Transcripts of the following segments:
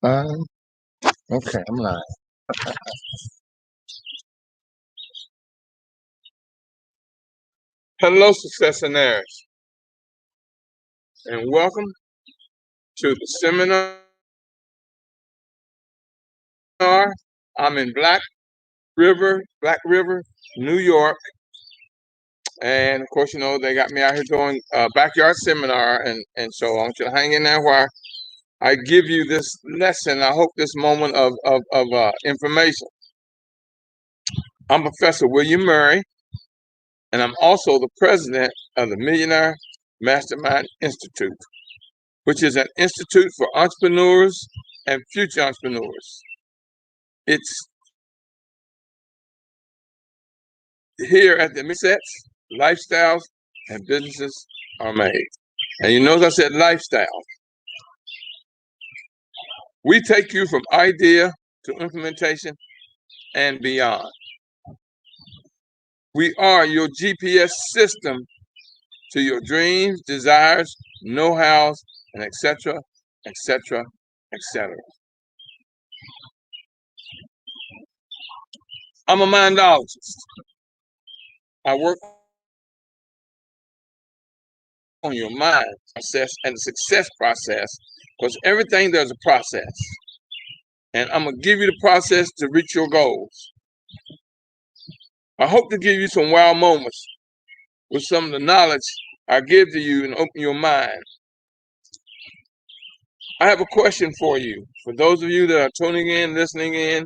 Okay, I'm live. Hello, successionaires, and welcome to the seminar. I'm in Black River, New York, and of course, you know they got me out here doing a backyard seminar, and so I want you to hang in there while I give you this lesson. I hope this moment of information. I'm Professor William Murry, and I'm also the president of the Millionaire Mastermind Institute, which is an institute for entrepreneurs and future entrepreneurs. It's here at the mindsets, lifestyles, and businesses are made. And you notice I said lifestyle. We take you from idea to implementation and beyond. We are your GPS system to your dreams, desires, know-hows, and etc., etc., etc. I'm a mindologist. I work on your mind process and the success process, because everything there's a process. And I'm going to give you the process to reach your goals. I hope to give you some wow moments with some of the knowledge I give to you and open your mind. I have a question for you, for those of you that are tuning in, listening in,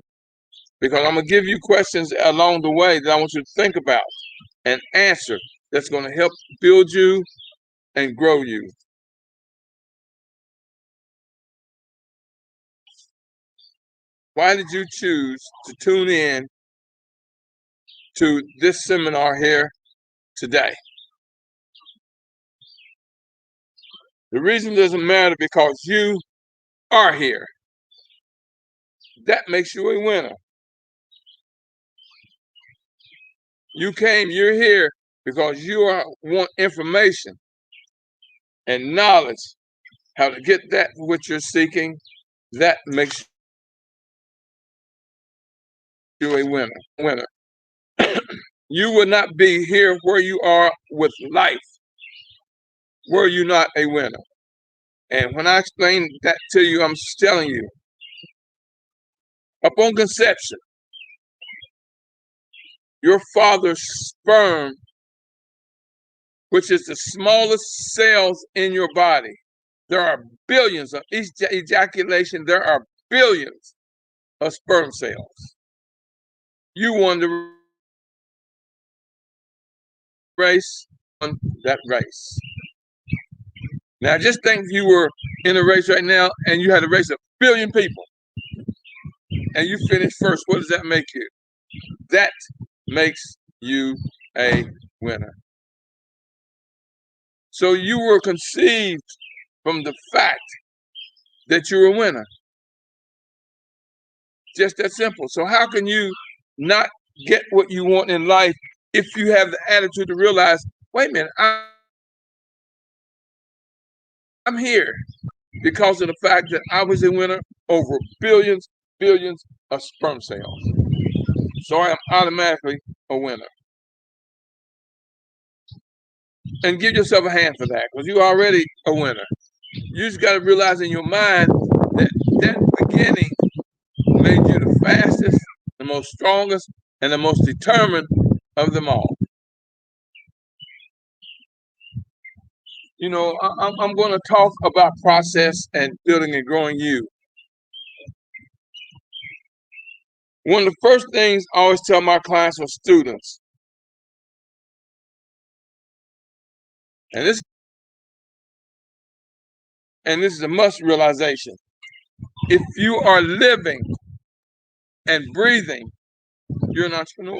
because I'm going to give you questions along the way that I want you to think about and answer that's going to help build you and grow you. Why did you choose to tune in to this seminar here today? The reason doesn't matter, because you are here. That makes you a winner. You came, you're here because you want information and knowledge how to get that which you're seeking. That makes you a winner. You would not be here where you are with life were you not a winner. And when I explain that to you, I'm telling you, upon conception, your father's sperm, which is the smallest cells in your body, there are billions of each ejaculation, there are billions of sperm cells. You won the race, won that race. Now just think if you were in a race right now and you had a race of 1 billion people and you finished first, what does that make you? That makes you a winner. So you were conceived from the fact that you're a winner. Just that simple. So how can you not get what you want in life if you have the attitude to realize, wait a minute, I'm here because of the fact that I was a winner over billions of sperm cells. So I am automatically a winner. And give yourself a hand for that, because you're already a winner. You just got to realize in your mind that that beginning made you the fastest, the most strongest, and the most determined of them all. You know, I'm going to talk about process and building and growing you. One of the first things I always tell my clients or students, and this is a must realization: if you are living and breathing, you're an entrepreneur.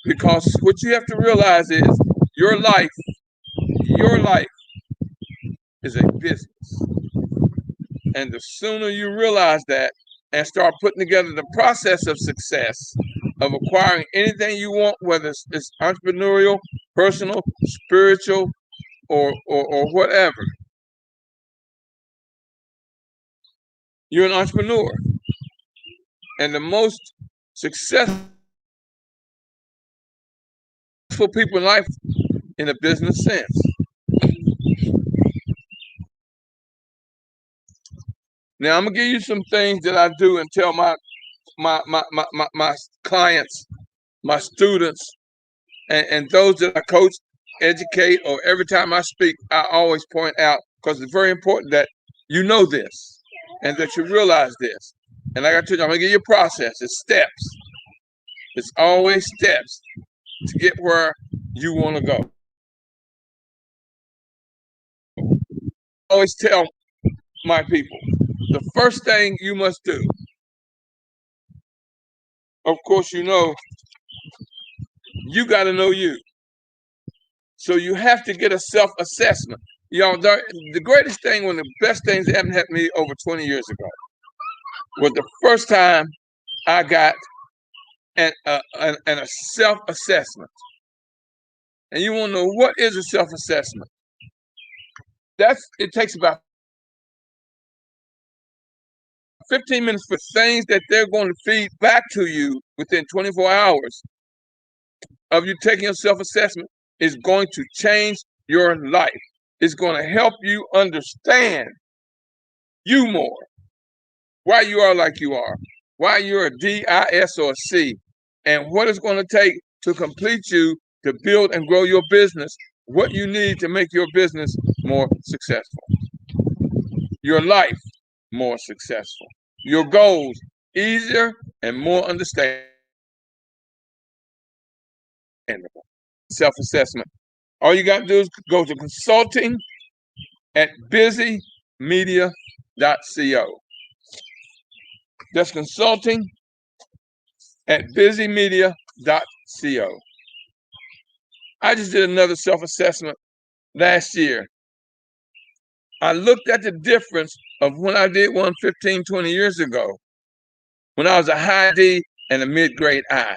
Because what you have to realize is your life is a business. And the sooner you realize that and start putting together the process of success, of acquiring anything you want, whether it's entrepreneurial, personal, spiritual, or whatever, You're an entrepreneur. And the most successful people in life, in a business sense. Now I'm gonna give you some things that I do and tell my clients, my students, and those that I coach, educate, or every time I speak, I always point out, because it's very important that you know this and that you realize this. And like I told you, I'm gonna give you a process. It's steps. It's always steps to get where you want to go. I always tell my people, the first thing you must do, of course, you got to know you. So you have to get a self-assessment. The greatest thing, one of the best things that happened to me over 20 years ago was the first time I got a self-assessment. And you want to know, what is a self-assessment? It takes about 15 minutes for things that they're going to feed back to you within 24 hours of you taking a self-assessment is going to change your life. It's going to help you understand you more, why you are like you are, why you're a D, I, S, or a C, and what it's going to take to complete you to build and grow your business, what you need to make your business more successful, your life more successful, your goals easier and more understandable. Self-assessment. All you got to do is go to consulting at busymedia.co. That's consulting at busymedia.co. I just did another self-assessment last year. I looked at the difference of when I did one 15, 20 years ago, when I was a high D and a mid-grade I.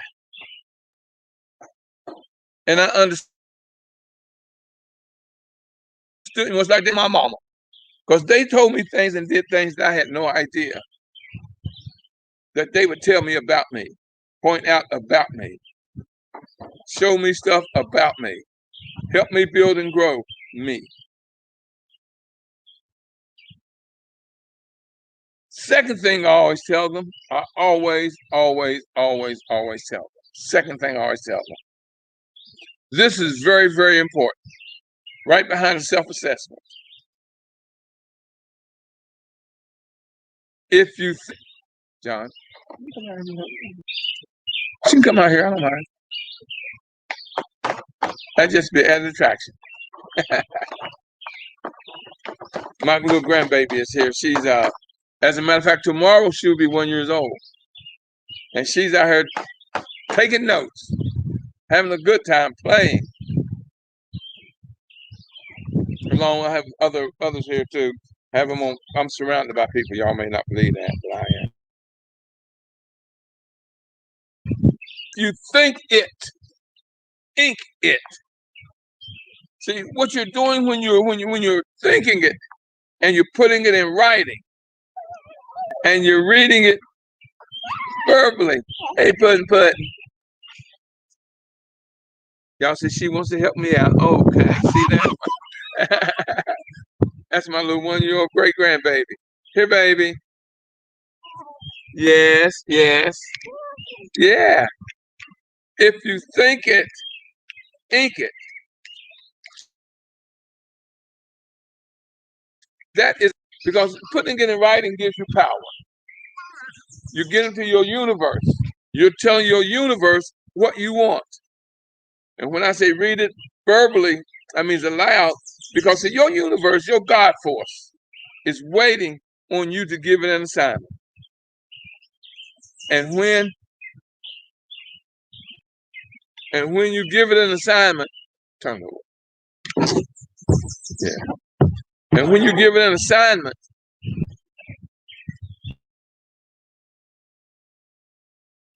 And I understood it was like my mama, because they told me things and did things that I had no idea that they would tell me about me, point out about me, show me stuff about me, help me build and grow me. Second thing I always tell them, I always tell them. Second thing I always tell them. This is very, very important. Right behind the self-assessment. If you think, John, she can come out here, I don't mind. That just be added attraction. My little grandbaby is here. She's as a matter of fact, tomorrow she'll be 1 year old. And she's out here taking notes, having a good time playing. Along, I have others here too. Have them on. I'm surrounded by people. Y'all may not believe that, but I am. You think it, ink it. See what you're doing when you're thinking it, and you're putting it in writing, and you're reading it verbally. Hey, put. Y'all see, she wants to help me out. Oh, okay, see that? That's my little 1 year old great grandbaby. Here, baby. Yes. Yeah. If you think it, ink it. That is because putting it in writing gives you power. You get into your universe. You're telling your universe what you want. And when I say read it verbally, that means aloud, because in your universe, your God force is waiting on you to give it an assignment. And when you give it an assignment, turn it over. Yeah. And when you give it an assignment,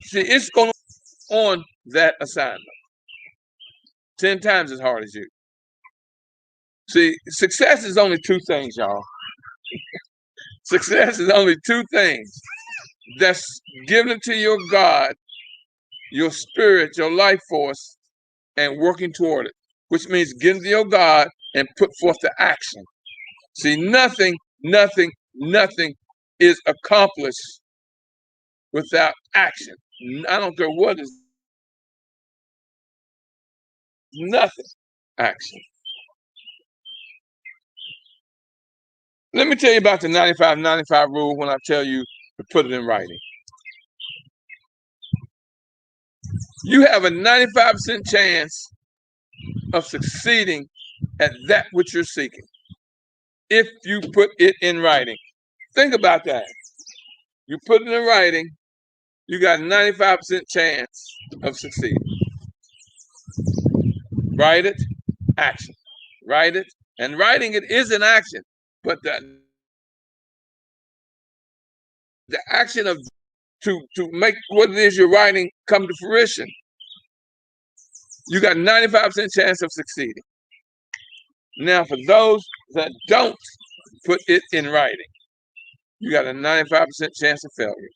see, it's going on that assignment 10 times as hard as you. See, success is only two things, y'all. Success is only two things. That's given to your God, your spirit, your life force, and working toward it, which means giving to your God and put forth the action. See, nothing is accomplished without action. I don't care what is, nothing. Action. Let me tell you about the 95-95 rule when I tell you to put it in writing. You have a 95% chance of succeeding at that which you're seeking if you put it in writing. Think about that. You put it in writing, you got a 95% chance of succeeding. Write it, action. Write it, and writing it is an action, but the action of to make what it is you're writing come to fruition, you got 95% chance of succeeding. Now, for those that don't put it in writing, you got a 95% chance of failure.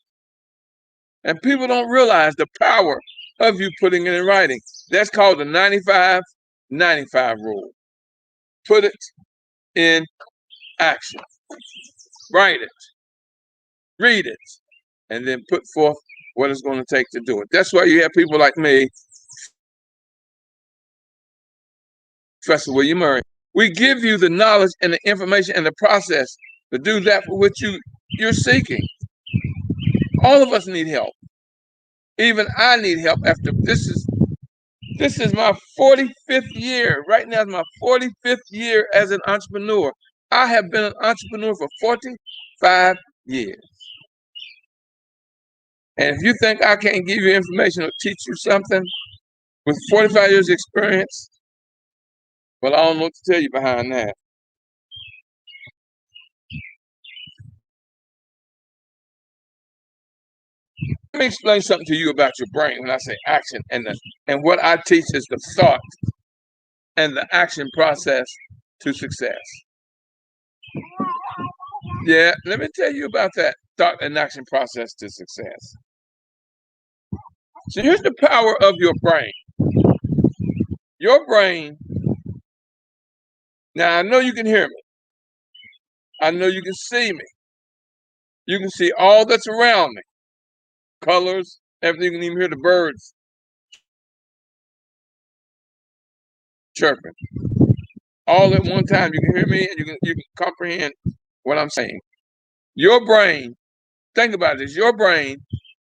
And people don't realize the power of you putting it in writing. That's called the 95-95 rule. Put it in action. Write it. Read it. And then put forth what it's going to take to do it. That's why you have people like me, Professor William Murry. We give you the knowledge and the information and the process to do that for which you're seeking. All of us need help. Even I need help after this is my 45th year. Right now is my 45th year as an entrepreneur. I have been an entrepreneur for 45 years. And if you think I can't give you information or teach you something with 45 years experience, well, I don't know what to tell you behind that. Let me explain something to you about your brain when I say action, and what I teach is the thought and the action process to success. Yeah, let me tell you about that thought and action process to success. So here's the power of your brain. Your brain, now I know you can hear me. I know you can see me. You can see all that's around me. Colors, everything. You can even hear the birds chirping. All at one time. You can hear me and you can comprehend what I'm saying. Your brain, think about this, your brain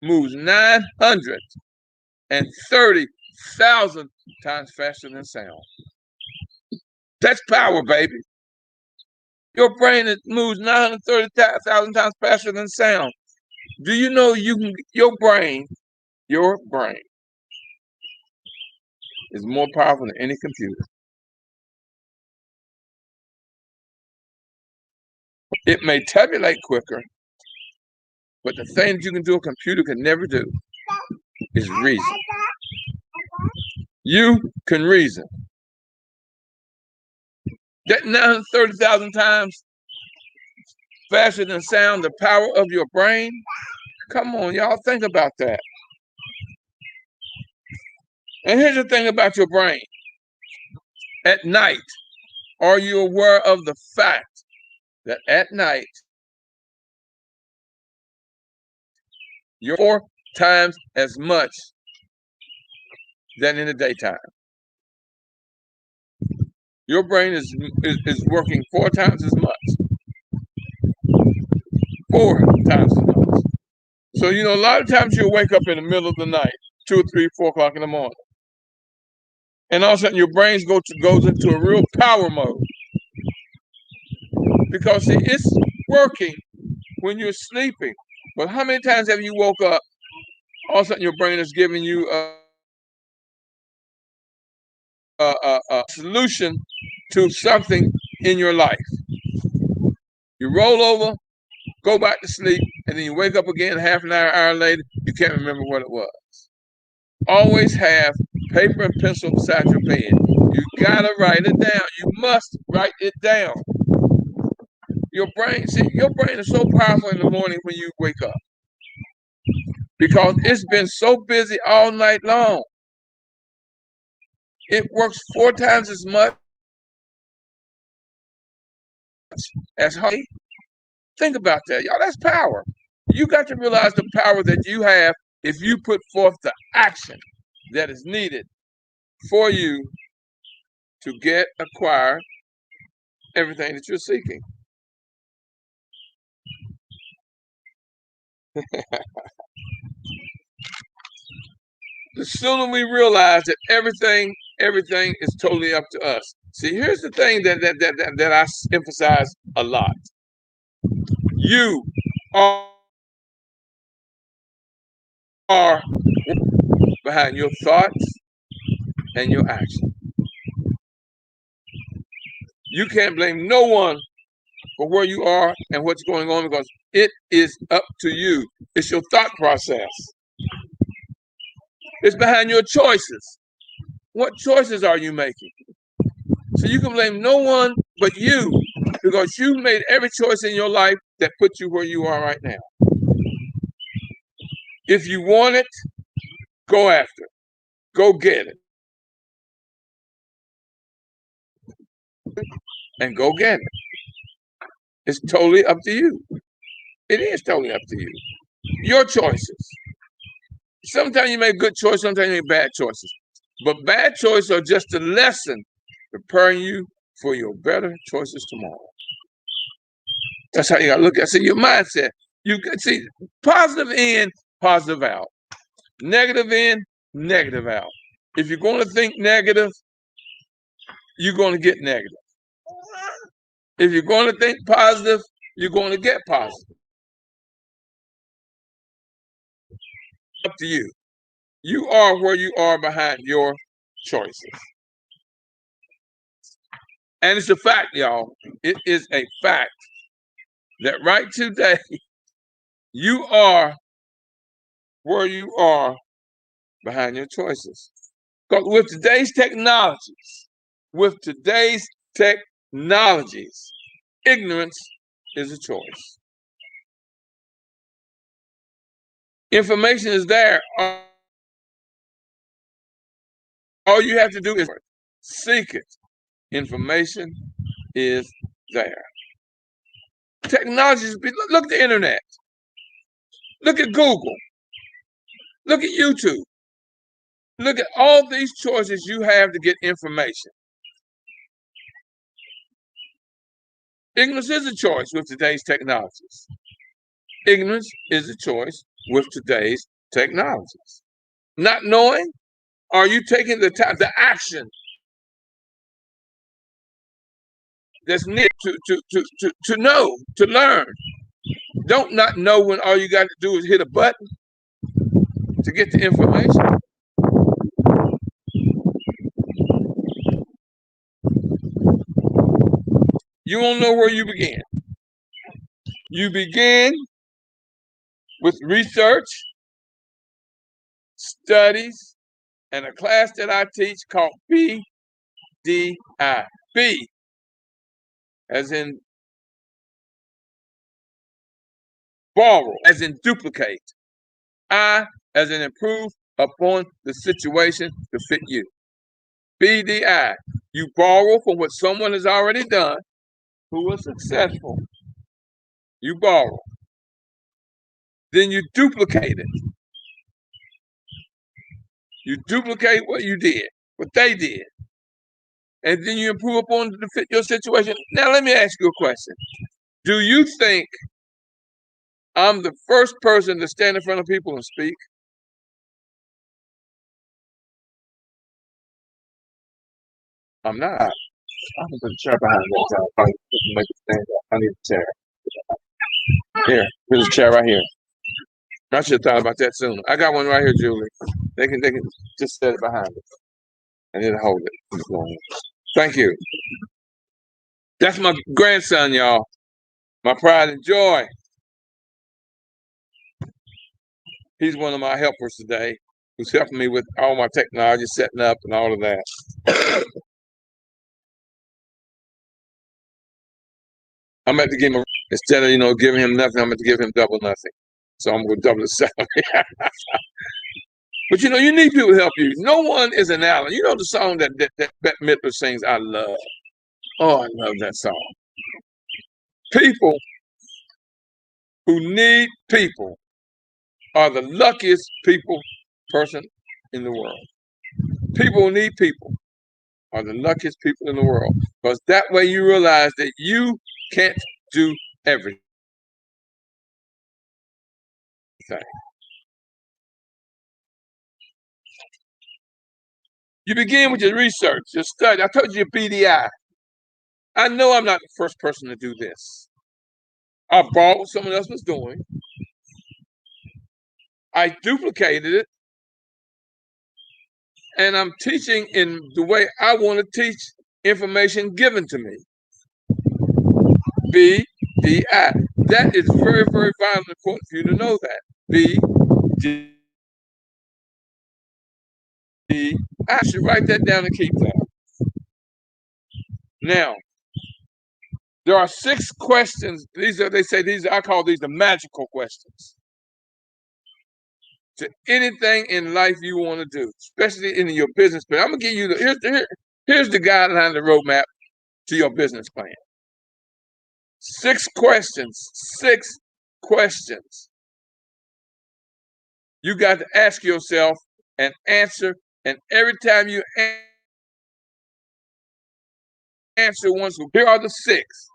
moves 930,000 times faster than sound. That's power, baby. Your brain moves 930,000 times faster than sound. Do you know your brain is more powerful than any computer. It may tabulate quicker, but the thing that you can do a computer can never do is reason. You can reason. That 930,000 times faster than sound, the power of your brain. Come on, y'all, think about that. And here's the thing about your brain. At night, are you aware of the fact that at night, you're 4 times as much than in the daytime? Your brain is working 4 times as much. 4 times as much. So, a lot of times you'll wake up in the middle of the night, 2 or 3, 4 o'clock in the morning. And all of a sudden your brain goes into a real power mode. Because see, it's working when you're sleeping. But how many times have you woke up, all of a sudden your brain is giving you a solution to something in your life? You roll over, go back to sleep, and then you wake up again half an hour later, you can't remember what it was. Always have paper and pencil beside your bed. You gotta write it down. You must write it down. Your brain is so powerful in the morning when you wake up because it's been so busy all night long. It works 4 times as much as hard. Think about that, y'all. That's power. You got to realize the power that you have if you put forth the action that is needed for you to acquire everything that you're seeking. The sooner we realize that everything is totally up to us. See, here's the thing that I emphasize a lot. You are behind your thoughts and your action. You can't blame no one for where you are and what's going on because it is up to you. It's your thought process. It's behind your choices. What choices are you making? So you can blame no one but you because you made every choice in your life that put you where you are right now. If you want it, go after it. Go get it. And go get it. It's totally up to you. It is totally up to you. Your choices. Sometimes you make good choices, sometimes you make bad choices. But bad choices are just a lesson preparing you for your better choices tomorrow. That's how you gotta look at it. See, your mindset. You see, positive in, positive out. Negative in, negative out. If you're going to think negative, you're going to get negative. If you're going to think positive, you're going to get positive. Up to you. You are where you are behind your choices. And it's a fact, y'all. It is a fact that right today, you are where you are behind your choices. Because with today's technologies, ignorance is a choice. Information is there. All you have to do is seek it. Information is there. Technologies, look at the internet. Look at Google. Look at YouTube. Look at all these choices you have to get information. Ignorance is a choice with today's technologies. Ignorance is a choice with today's technologies. Not knowing, are you taking the action that's needed to know, to learn? Don't not know when all you got to do is hit a button to get the information. You won't know where you begin. You begin with research, studies, and a class that I teach called BDI. B as in borrow, as in duplicate. I as in improve upon the situation to fit you. BDI. You borrow from what someone has already done who was successful. You borrow. Then you duplicate it. You duplicate what you did, what they did. And then you improve upon it to fit your situation. Now, let me ask you a question. Do you think I'm the first person to stand in front of people and speak? I'm not. I'm gonna put a chair behind that. I make it stand up. I need a chair. Here, here's a chair right here. I should have thought about that sooner. I got one right here, Julie. They can just set it behind it. I need to hold it. Thank you. That's my grandson, y'all. My pride and joy. He's one of my helpers today, who's helping me with all my technology setting up and all of that. I'm about to give him Instead of giving him nothing, I'm going to give him double nothing. So I'm going to double the salary. But you need people to help you. No one is an Allen. You know the song that Bette Midler sings, I love. Oh, I love that song. People who need people are the luckiest person in the world. People who need people are the luckiest people in the world. Because that way you realize that you can't do everything. You begin with your research, your study. I told you your BDI. I know I'm not the first person to do this. I bought what someone else was doing. I duplicated it. And I'm teaching in the way I want to teach information given to me. BDI. That is very, very vital and important for you to know that. BDI. I should write that down and keep that. Now, there are 6 questions. I call these the magical questions. To anything in life you want to do, especially in your business plan. I'm gonna give you here's the guideline, the roadmap to your business plan. 6 questions. 6 questions. You got to ask yourself and answer, and every time you answer once, here are the 6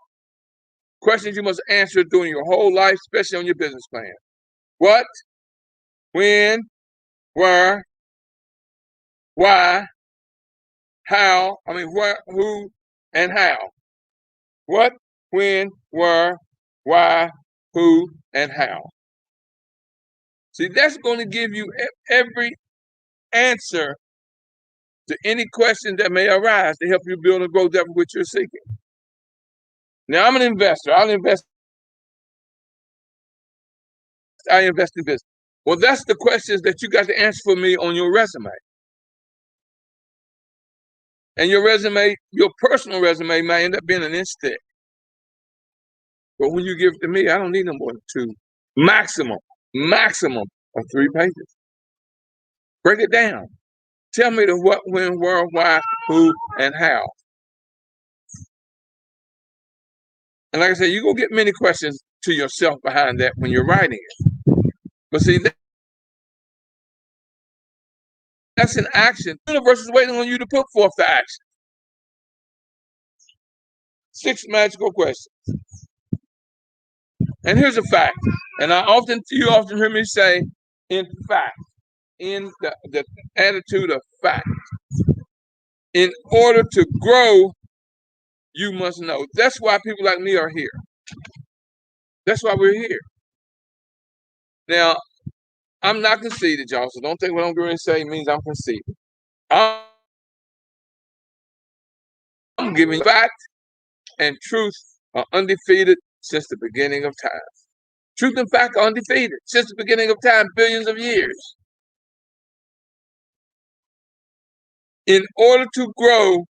questions you must answer during your whole life, especially on your business plan. What, when, where, why, how, who, and how. What, when, where, why, who, and how. See, that's going to give you every answer to any question that may arise to help you build and grow that which you're seeking. Now, I'm an investor. I invest in business. Well, that's the questions that you got to answer for me on your resume. And your resume, your personal resume, might end up being an inch thick. But when you give it to me, I don't need no more than 2. Maximum of 3 pages. Break it down. Tell me the what, when, where, why, who, and how. And like I said, you're going to get many questions to yourself behind that when you're writing it. But see, that's an action. The universe is waiting on you to put forth the action. 6 magical questions. And here's a fact. And you often hear me say, in fact, in the attitude of fact. In order to grow, you must know. That's why people like me are here. That's why we're here. Now, I'm not conceited, y'all, so don't think what I'm going to say means I'm conceited. I'm giving fact and truth are undefeated since the beginning of time. Truth and fact are undefeated since the beginning of time, billions of years. In order to grow,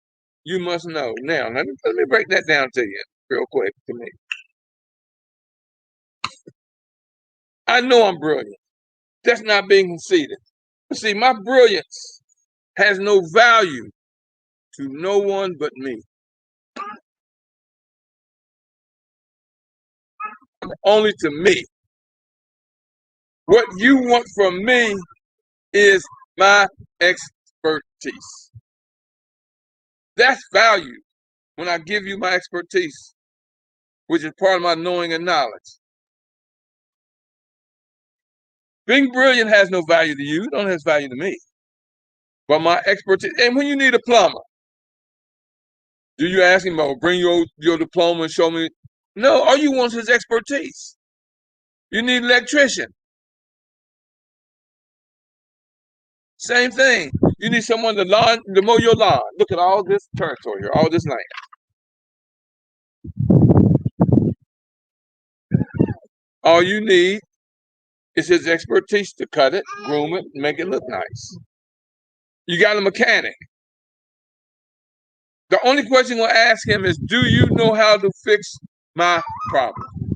you must know. Now, let me break that down to you real quick to me. I know I'm brilliant. That's not being conceited. See, my brilliance has no value to no one but me. Only to me. What you want from me is my expertise. That's value when I give you my expertise, which is part of my knowing and knowledge. Being brilliant has no value to you. It only has value to me. But my expertise, and when you need a plumber, do you ask him, oh, bring your diploma and show me? No, all you want is his expertise. You need an electrician. Same thing. You need someone to mow your lawn. Look at all this territory here, all this land. All you need is his expertise to cut it, groom it, make it look nice. You got a mechanic. The only question we'll ask him is, do you know how to fix my problem?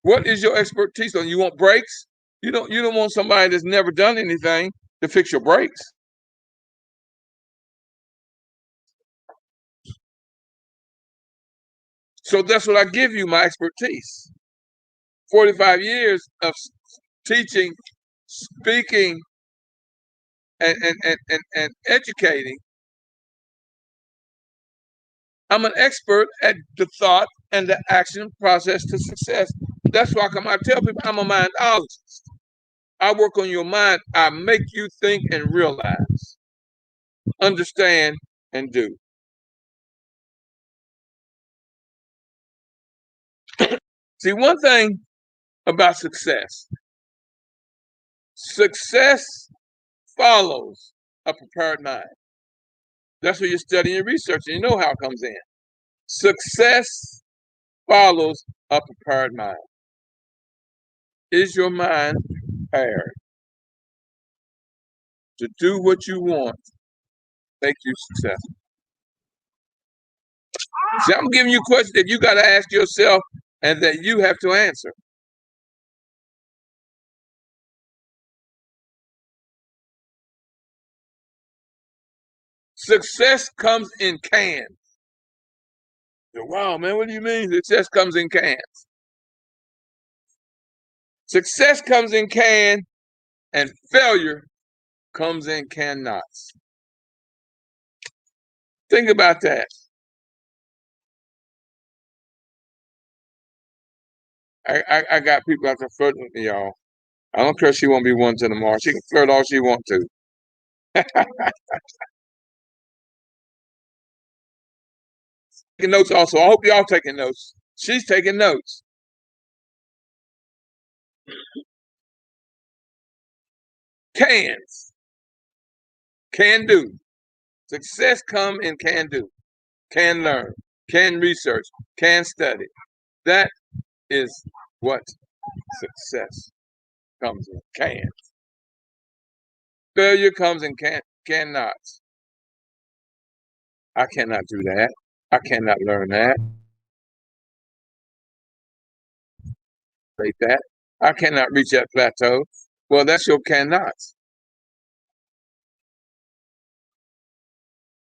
What is your expertise on? You want brakes? You don't want somebody that's never done anything to fix your brakes. So that's what I give you, my expertise. 45 years of teaching, speaking, and educating. I'm an expert at the thought and the action process to success. That's why I tell people I'm a mindologist. I work on your mind. I make you think and realize, understand, and do. See, one thing about success follows a prepared mind. That's what you're studying and researching. You know how it comes in. Success follows a prepared mind. Is your mind prepared to do what you want, make you successful? See, I'm giving you questions that you got to ask yourself and that you have to answer. Success comes in cans. Wow, man, what do you mean success comes in cans? Success comes in can and failure comes in cannots. Think about that. I got people out there flirting with me, y'all. I don't care if she won't be one to tomorrow. She can flirt all she wants to. Taking notes also. I hope y'all taking notes. She's taking notes. Cans. Can do. Success come in can do. Can learn. Can research. Can study. That is what success comes in cans. Failure comes in cannots. I cannot do that. I cannot learn that. Like that. I cannot reach that plateau. Well, that's your cannots.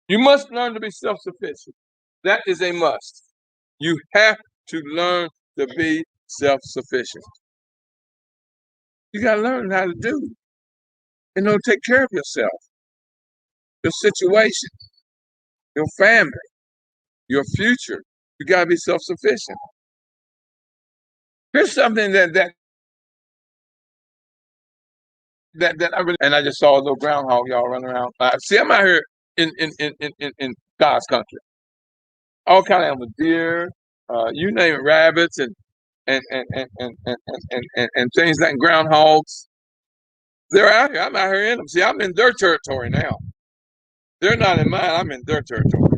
You must learn to be self-sufficient. That is a must. You have to learn to be self-sufficient. You got to learn how to do. Take care of yourself, your situation, your family, your future. You got to be self-sufficient. Here's something that I really, and I just saw a little groundhog, y'all, running around. See, I'm out here in God's country. All kind of animals, deer, you name it, rabbits, and things like groundhogs. They're out here. I'm out here in them. See, I'm in their territory now. They're not in mine. I'm in their territory.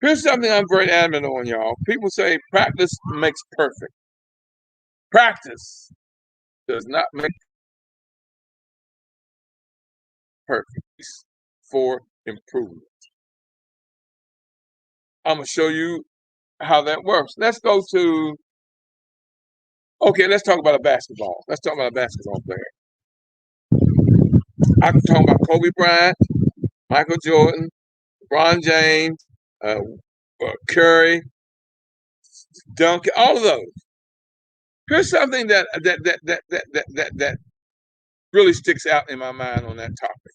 Here's something I'm very adamant on, y'all. People say practice makes perfect. Practice does not make perfect for improvement. I'm going to show you how that works. Let's go to, okay, let's talk about a basketball. Let's talk about a basketball player. I can talk about Kobe Bryant, Michael Jordan, LeBron James, Curry, Duncan, all of those. Here's something that really sticks out in my mind on that topic.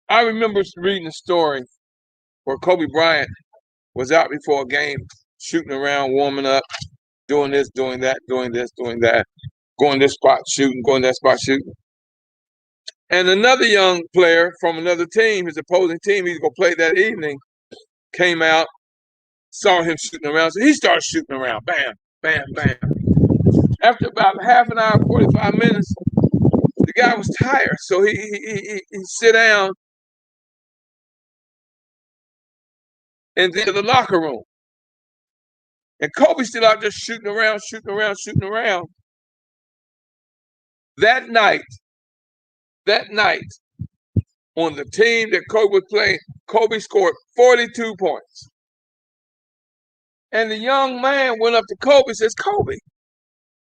I remember reading a story where Kobe Bryant was out before a game, shooting around, warming up, doing this, doing that, doing this, doing that, going this spot shooting, going that spot shooting. And another young player from another team, his opposing team, he's going to play that evening, came out, saw him shooting around, so he started shooting around, bam, bam, bam. After about half an hour, 45 minutes, the guy was tired, so he sit down and then to the locker room. And Kobe's still out there shooting around, shooting around, shooting around. That night, on the team that Kobe was playing, Kobe scored 42 points. And the young man went up to Kobe, says, Kobe,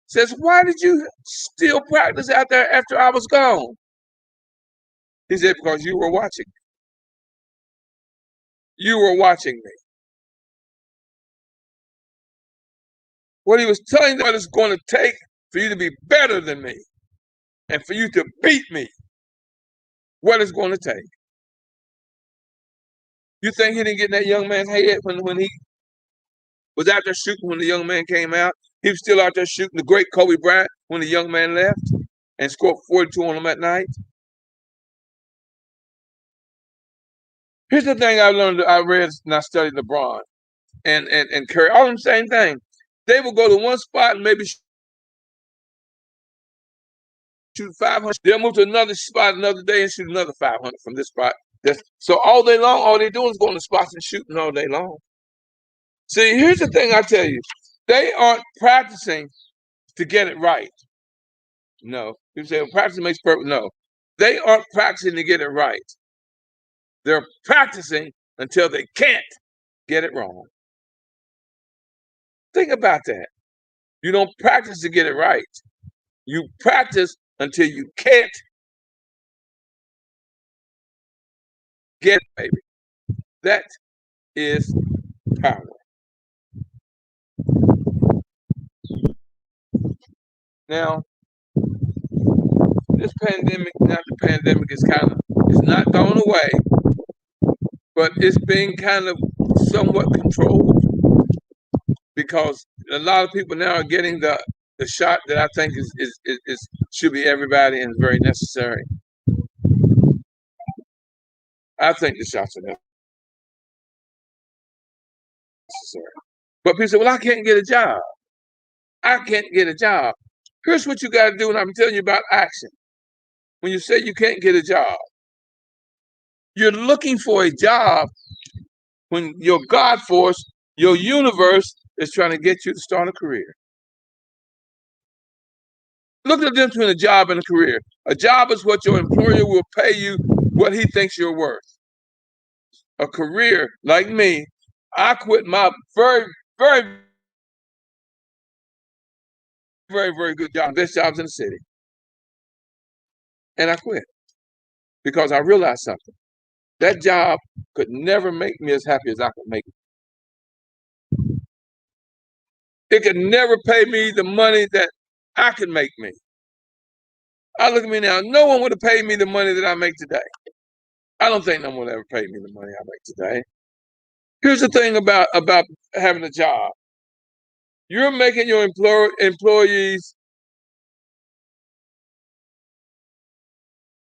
says, why did you still practice out there after I was gone? He said, because you were watching. You were watching me. What he was telling them, what it's going to take for you to be better than me and for you to beat me, what it's going to take. You think he didn't get in that young man's head when he was out there shooting when the young man came out? He was still out there shooting the great Kobe Bryant when the young man left and scored 42 on him at night. Here's the thing I learned, I read and I studied LeBron and Curry, all the same thing. They will go to one spot and maybe shoot 500. They'll move to another spot another day and shoot another 500 from this spot. So all day long, all they do is going to spots and shooting all day long. See, here's the thing I tell you. They aren't practicing to get it right. No. People say, well, practice makes perfect. No. They aren't practicing to get it right. They're practicing until they can't get it wrong. Think about that. You don't practice to get it right. You practice until you can't get it, baby. That is power. Now, this pandemic, not the pandemic, is it's not gone away, but it's being kind of somewhat controlled because a lot of people now are getting the shot that I think is should be everybody and is very necessary. I think the shots are necessary. But people say, well, I can't get a job. I can't get a job. Here's what you got to do, and I'm telling you about action. When you say you can't get a job, you're looking for a job when your God force, your universe is trying to get you to start a career. Look at the difference between a job and a career. A job is what your employer will pay you what he thinks you're worth. A career, like me, I quit my very, very, very, very good job, best jobs in the city. And I quit because I realized something. That job could never make me as happy as I could make it. It could never pay me the money that I could make me. I look at me now, no one would have paid me the money that I make today. I don't think no one will ever pay me the money I make today. Here's the thing about having a job. You're making your employees.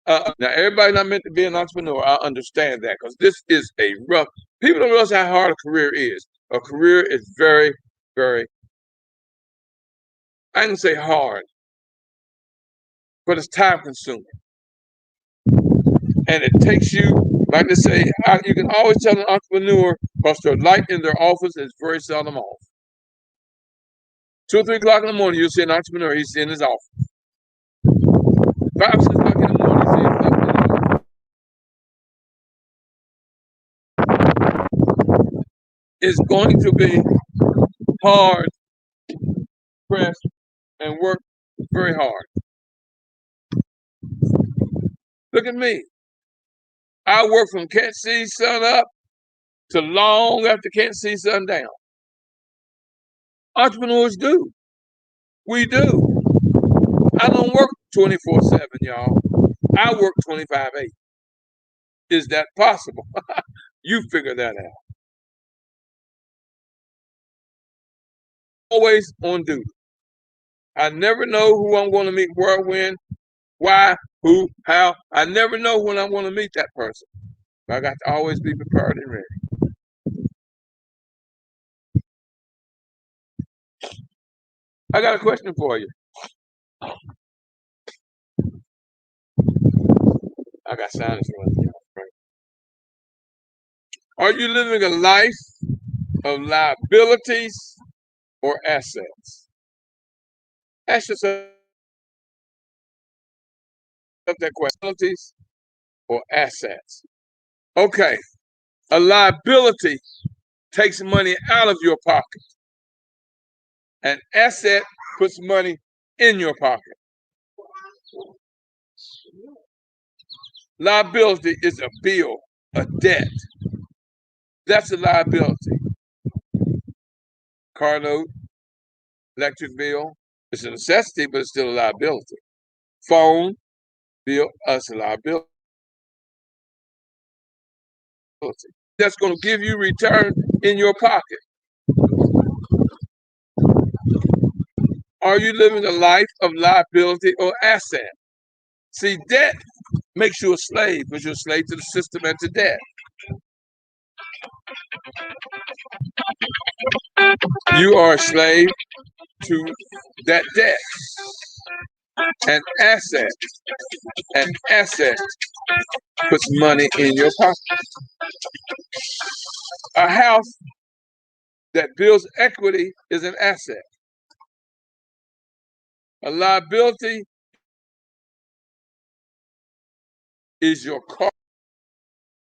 Now, everybody's not meant to be an entrepreneur. I understand that because this is a rough. People don't realize how hard a career is. A career is very, very, I can say hard, but it's time consuming. And it takes you, like they say, you can always tell an entrepreneur because their light in their office is very seldom off. 2 or 3 o'clock in the morning, you'll see an entrepreneur, he's in his office. 5 or 6 o'clock in the morning, you see him up in the office. It's going to be hard, press, and work very hard. Look at me. I work from can't see sun up to long after can't see sun down. Entrepreneurs do. We do. I don't work 24/7, y'all. I work 25/8. Is that possible? You figure that out. Always on duty. I never know who I'm going to meet, where, when, why, who, how. I never know when I'm going to meet that person. But I got to always be prepared and ready. I got a question for you. I got sinus running. Are you living a life of liabilities or assets? Ask yourself that question. or assets? Okay, a liability takes money out of your pocket. An asset puts money in your pocket. Liability is a bill, a debt. That's a liability. Car note, electric bill, it's a necessity, but it's still a liability. Phone bill, it's a liability. That's going to give you return in your pocket. Are you living a life of liability or asset? See, debt makes you a slave because you're a slave to the system and to debt. You are a slave to that debt. An asset, an asset puts money in your pocket. A house that builds equity is an asset. A liability is your car.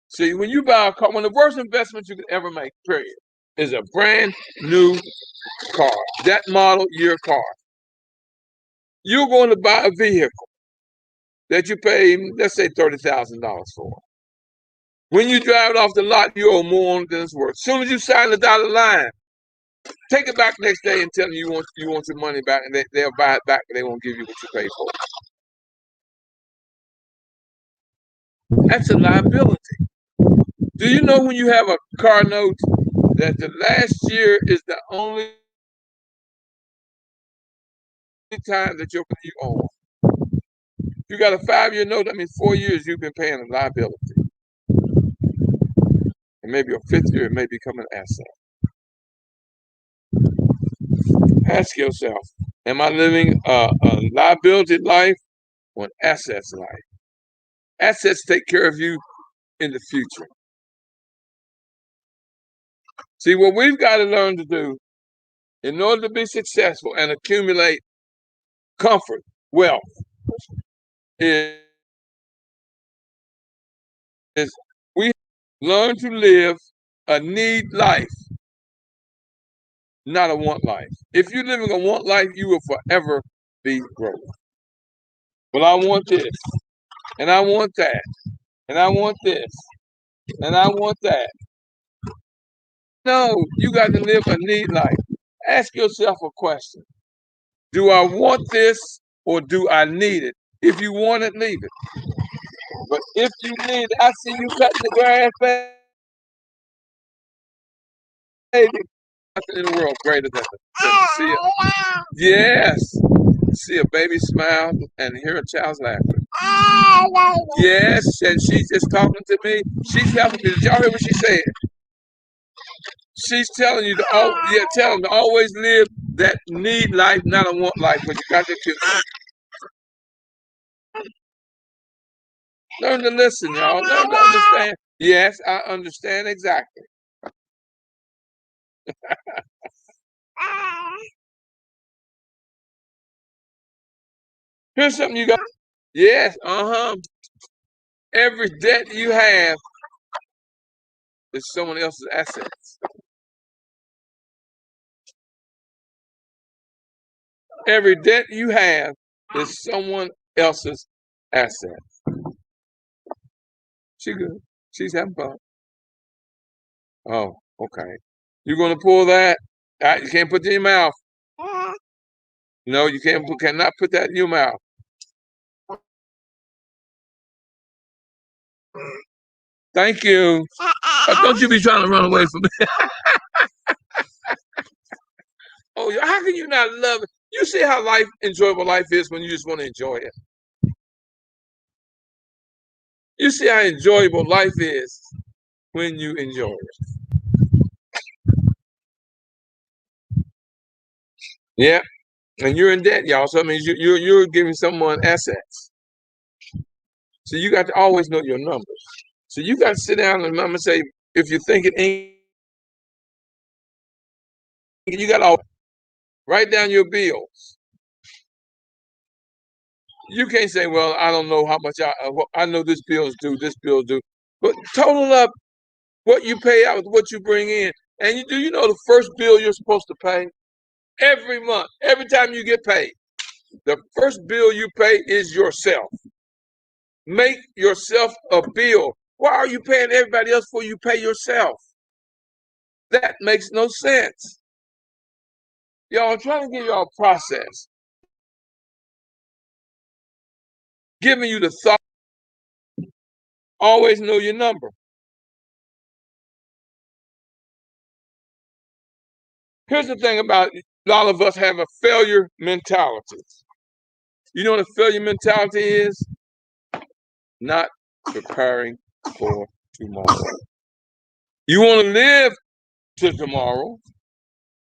See, when you buy a car, one of the worst investments you could ever make, period, is a brand new car. That model year car. You're going to buy a vehicle that you pay, let's say, $30,000 for. When you drive it off the lot, you owe more on it than it's worth. As soon as you sign the dotted line, take it back next day and tell them you want your money back, and they'll buy it back, and they won't give you what you paid for. That's a liability. Do you know when you have a car note that the last year is the only time that you own? You got a 5-year note, that means 4 years you've been paying a liability. And maybe a 5th year, it may become an asset. Ask yourself, am I living a liability life or an assets life? Assets take care of you in the future. See, what we've got to learn to do in order to be successful and accumulate comfort, wealth, is we learn to live a need life, not a want life. If you're living a want life, you will forever be broke. Well, I want this, and I want that, and I want this, and I want that. No, you got to live a need life. Ask yourself a question. Do I want this or do I need it? If you want it, leave it. But if you need it, I see you cutting the grass, baby. Nothing in the world greater than to see it. Yes. See a baby smile and hear a child's laughter. Yes, and she's just talking to me. She's helping me. Did y'all hear what she said? She's telling you tell them to always live that need life, not a want life, but you got to learn to listen, y'all. Learn to understand. Yes, I understand exactly. Here's something you got. Yes, every debt you have is someone else's assets. Every debt you have is someone else's asset. She good. She's having fun. Oh, okay. You're gonna pull that? You can't put it in your mouth. No, you cannot put that in your mouth. Thank you. Don't you be trying to run away from me. Oh, how can you not love it? You see how enjoyable life is when you just want to enjoy it. You see how enjoyable life is when you enjoy it. Yeah, and you're in debt, y'all. So that means you're giving someone assets. So you got to always know your numbers. So you got to sit down and mama say, if you think it ain't, you got to write down your bills. You can't say, well, I don't know how much I know this bill's due, this bill's due. But total up what you pay out with what you bring in. And you know the first bill you're supposed to pay? Every month, every time you get paid, the first bill you pay is yourself. Make yourself a bill. Why are you paying everybody else before you pay yourself? That makes no sense. Y'all, I'm trying to give y'all a process. Giving you the thought, always know your number. Here's the thing about a lot of us have a failure mentality. You know what a failure mentality is? Not preparing for tomorrow. You want to live to tomorrow,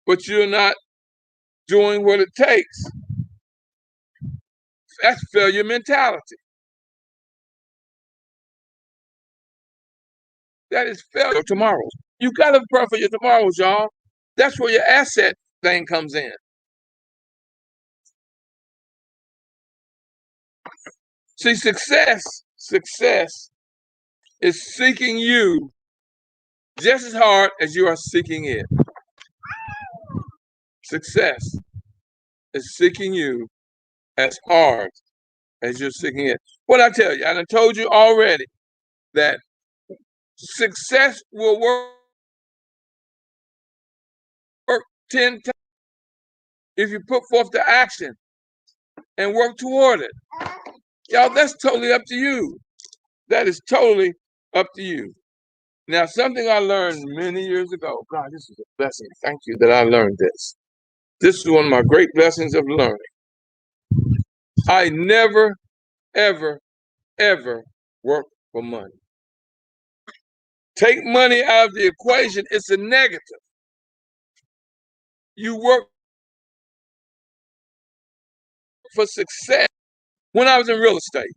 but you're not doing what it takes. That's failure mentality. That is failure tomorrow. You got to prepare for your tomorrows, y'all. That's where your asset thing comes in. See, success is seeking you just as hard as you are seeking it. Success is seeking you as hard as you're seeking it. What I tell you, I done told you already that success will work 10 times if you put forth the action and work toward it. Y'all, that's totally up to you. That is totally up to you. Now, something I learned many years ago. God, this is a blessing. Thank you that I learned this. This is one of my great blessings of learning. I never, ever, ever work for money. Take money out of the equation, it's a negative. You work for success. When I was in real estate,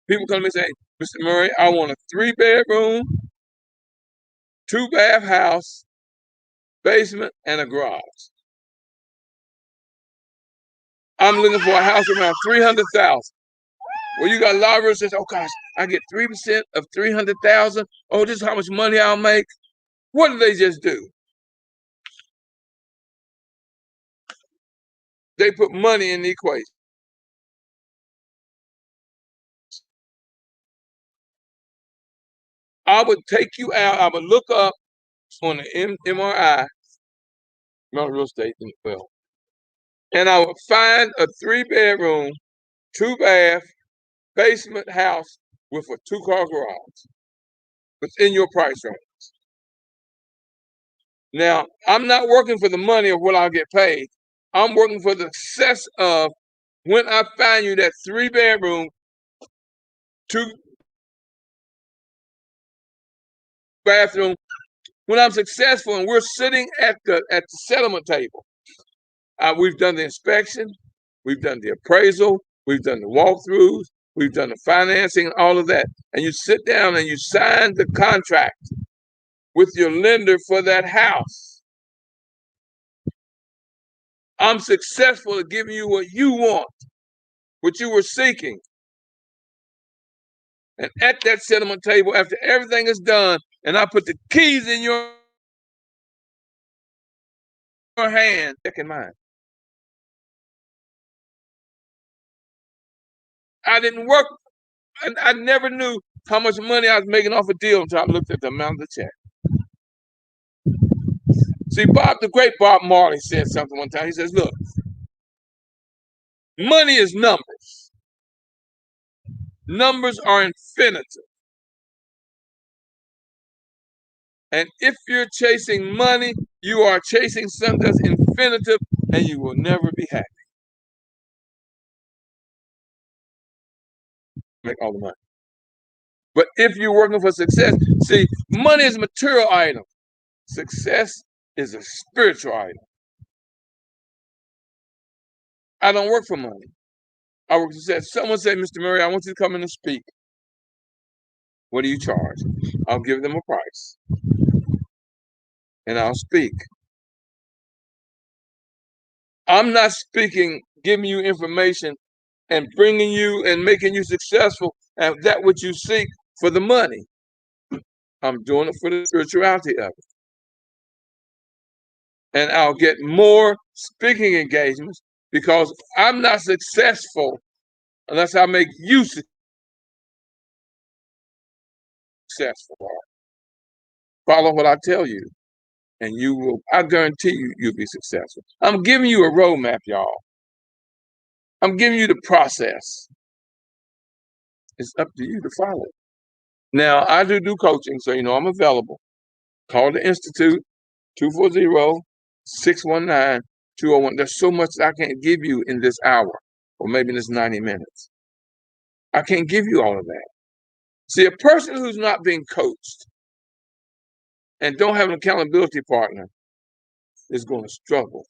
people come to me and say, Mr. Murry, I want a 3-bedroom, 2-bath house, basement, and a garage. I'm looking for a house around $300,000. Well, you got a lot of real estate. Oh gosh, I get 3% of $300,000. Oh, this is how much money I'll make. What did they just do? They put money in the equation. I would take you out. I would look up on the MRI, not real estate, well, and I would find a 3-bedroom, 2-bath, basement house with a 2-car garage within your price range. Now, I'm not working for the money of what I'll get paid. I'm working for the success of when I find you that 3-bedroom, 2-bathroom, when I'm successful and we're sitting at the settlement table. We've done the inspection, we've done the appraisal, we've done the walkthroughs, we've done the financing, all of that. And you sit down and you sign the contract with your lender for that house. I'm successful at giving you what you want, what you were seeking. And at that settlement table, after everything is done, and I put the keys in your hand, check in mine. I didn't work, and I never knew how much money I was making off a deal until I looked at the amount of the check. See, the great Bob Marley said something one time. He says, look, money is numbers. Numbers are infinitive. And if you're chasing money, you are chasing something that's infinitive, and you will never be happy. Make all the money. But if you're working for success, see, money is a material item. Success is a spiritual item. I don't work for money. I work for success. Someone said, Mr. Murry, I want you to come in and speak. What do you charge? I'll give them a price. And I'll speak. I'm not speaking, giving you information and bringing you and making you successful at that which you seek for the money. I'm doing it for the spirituality of it. And I'll get more speaking engagements because I'm not successful unless I make you successful. Follow what I tell you, and you will, I guarantee you, you'll be successful. I'm giving you a roadmap, y'all. I'm giving you the process. It's up to you to follow. Now, I do coaching, so you know I'm available. Call the Institute, 240-619-201. There's so much that I can't give you in this hour, or maybe in this 90 minutes. I can't give you all of that. See, a person who's not being coached and don't have an accountability partner is going to struggle.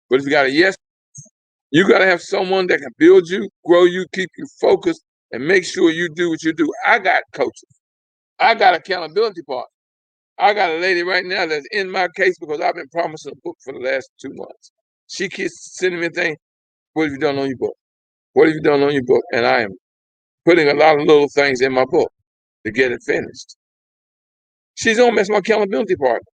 But if you got a yes, you got to have someone that can build you, grow you, keep you focused, and make sure you do what you do. I got coaches. I got accountability partners. I got a lady right now that's in my case because I've been promising a book for the last 2 months. She keeps sending me things. What have you done on your book? What have you done on your book? And I am putting a lot of little things in my book to get it finished. She's on as my accountability partner.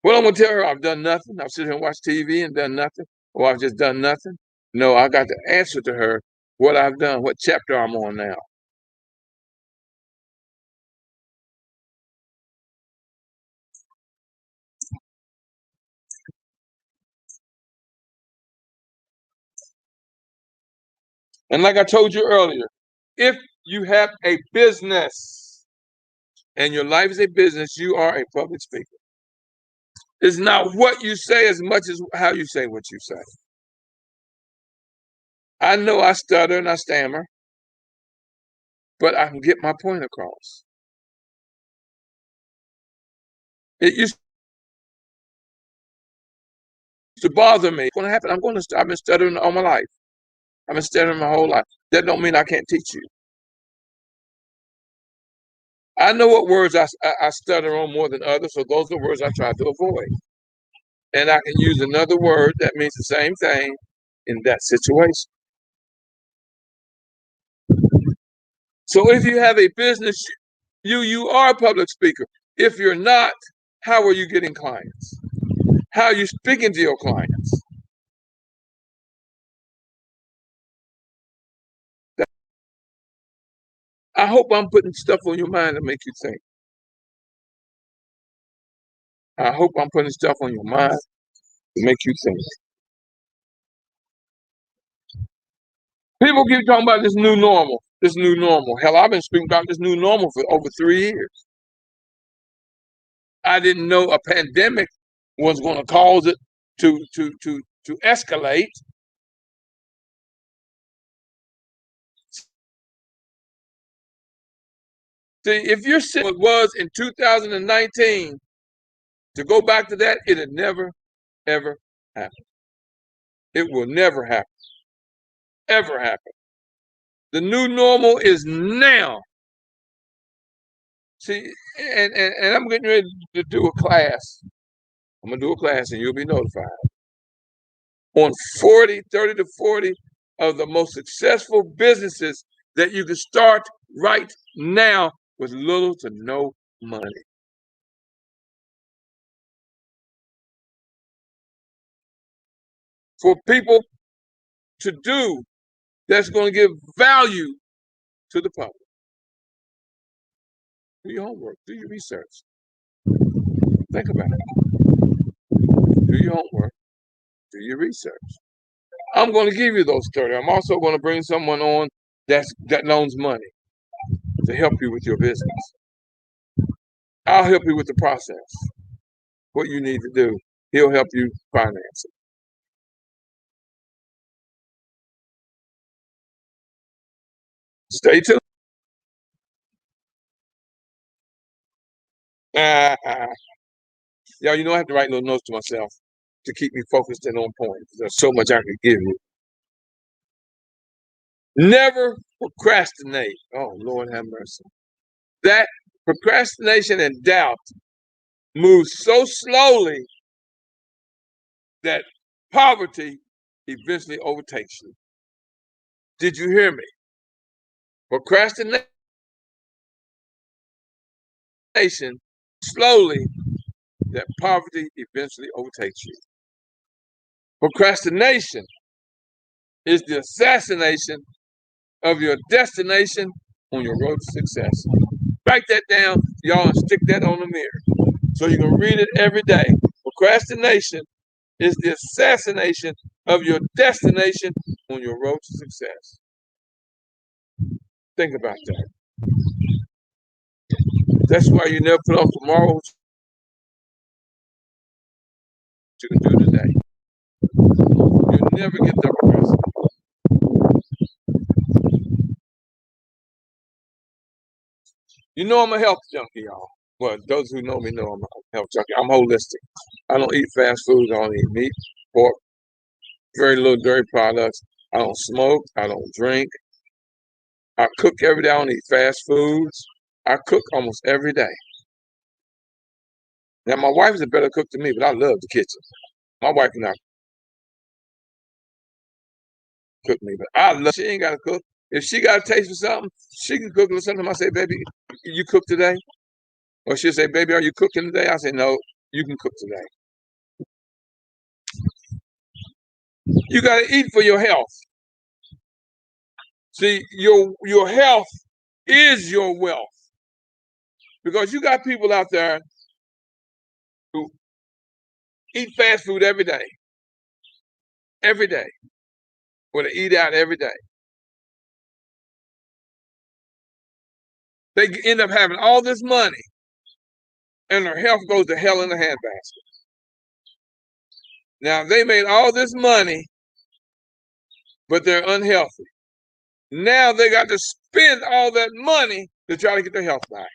What I'm going to tell her, I've done nothing. I've sit here and watched TV and done nothing. Or I've just done nothing. No, I got to answer to her what I've done, what chapter I'm on now. And like I told you earlier, if you have a business and your life is a business, you are a public speaker. It's not what you say as much as how you say what you say. I know I stutter and I stammer, but I can get my point across. It used to bother me. What's going to happen? I've been stuttering all my life. I've been stuttering my whole life. That don't mean I can't teach you. I know what words I stutter on more than others, so those are words I try to avoid. And I can use another word that means the same thing in that situation. So if you have a business, you are a public speaker. If you're not, how are you getting clients? How are you speaking to your clients? I hope I'm putting stuff on your mind to make you think. I hope I'm putting stuff on your mind to make you think. People keep talking about this new normal, this new normal. Hell, I've been speaking about this new normal for over 3 years. I didn't know a pandemic was going to cause it to escalate. See, if you're saying what was in 2019, to go back to that, it'd never, ever happen. It will never happen, ever happen. The new normal is now. See, and I'm getting ready to do a class. I'm going to do a class and you'll be notified on 30 to 40 of the most successful businesses that you can start right now with little to no money. For people to do that's going to give value to the public. Do your homework, do your research. Think about it. Do your homework, do your research. I'm going to give you those 30. I'm also going to bring someone on that loans money to help you with your business. I'll help you with the process. What you need to do, he'll help you finance it. Stay tuned. Y'all, you know I have to write little notes to myself to keep me focused and on point. There's so much I can give you. Never procrastinate. Oh, Lord have mercy. That procrastination and doubt moves so slowly that poverty eventually overtakes you. Did you hear me? Procrastination slowly that poverty eventually overtakes you. Procrastination is the assassination of your destination on your road to success. Write that down, y'all, and stick that on the mirror so you can read it every day. Procrastination is the assassination of your destination on your road to success. Think about that. That's why you never put off tomorrow what you can do today. You never get the procrastination. You know I'm a health junkie, y'all. Well, those who know me know I'm a health junkie. I'm holistic. I don't eat fast food. I don't eat meat, pork, very little dairy products. I don't smoke. I don't drink. I cook every day. I don't eat fast foods. I cook almost every day. Now, my wife is a better cook than me, but I love the kitchen. My wife cannot cook me, but I love. She ain't got to cook. If she got a taste for something, she can cook. Sometimes I say, "Baby, you cook today?" Or she'll say, "Baby, are you cooking today?" I say, "No, you can cook today." You got to eat for your health. See, your health is your wealth because you got people out there who eat fast food every day, or they eat out every day. They end up having all this money, and their health goes to hell in a handbasket. Now they made all this money, but they're unhealthy. Now they got to spend all that money to try to get their health back.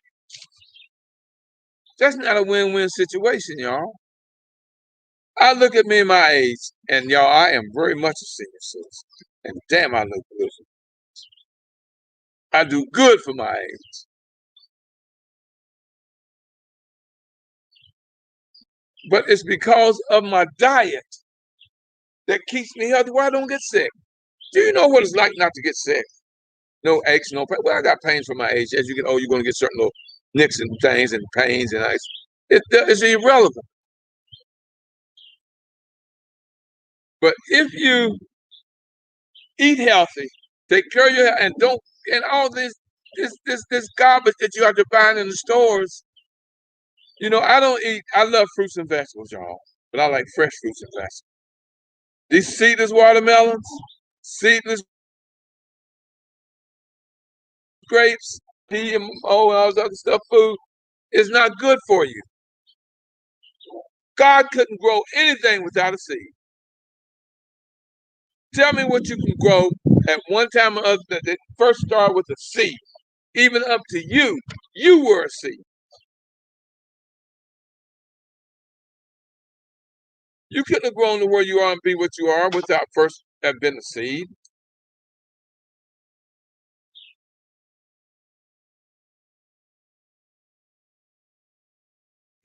That's not a win-win situation, y'all. I look at me and my age, and y'all, I am very much a senior citizen. And damn, I look good. I do good for my age. But it's because of my diet that keeps me healthy where I don't get sick. Do you know what it's like not to get sick? No aches, no pain. Well, I got pains for my age. As you get old, you're going to get certain little nicks and things and pains and ice. It's irrelevant. But if you eat healthy, take care of your health, and don't, and all this garbage that you have to buy in the stores. You know, I don't eat. I love fruits and vegetables, y'all, but I like fresh fruits and vegetables. These seedless watermelons, seedless grapes, GMO, and all this other stuff, food is not good for you. God couldn't grow anything without a seed. Tell me what you can grow at one time or other that first started with a seed. Even up to you, you were a seed. You couldn't have grown to where you are and be what you are without first have been a seed.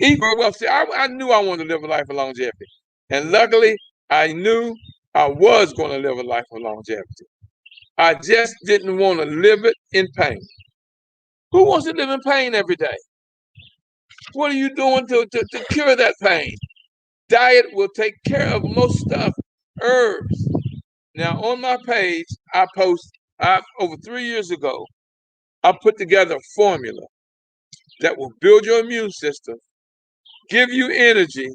Eat very well. See, I knew I wanted to live a life of longevity. And luckily, I knew I was going to live a life of longevity. I just didn't want to live it in pain. Who wants to live in pain every day? What are you doing to cure that pain? Diet will take care of most stuff. Herbs. Now, on my page, over 3 years ago, I put together a formula that will build your immune system, give you energy,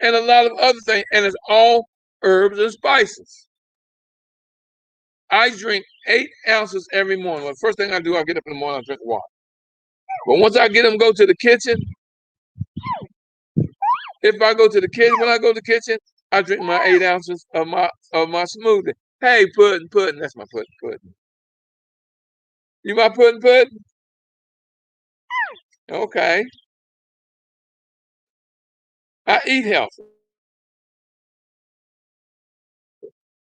and a lot of other things. And it's all herbs and spices. I drink 8 ounces every morning. Well, the first thing I do, I get up in the morning, I drink water. But once I get them go to the kitchen, if I go to the kitchen, when I go to the kitchen, I drink my 8 ounces of my smoothie. Hey, pudding, that's my pudding. You my pudding? Okay. I eat healthy.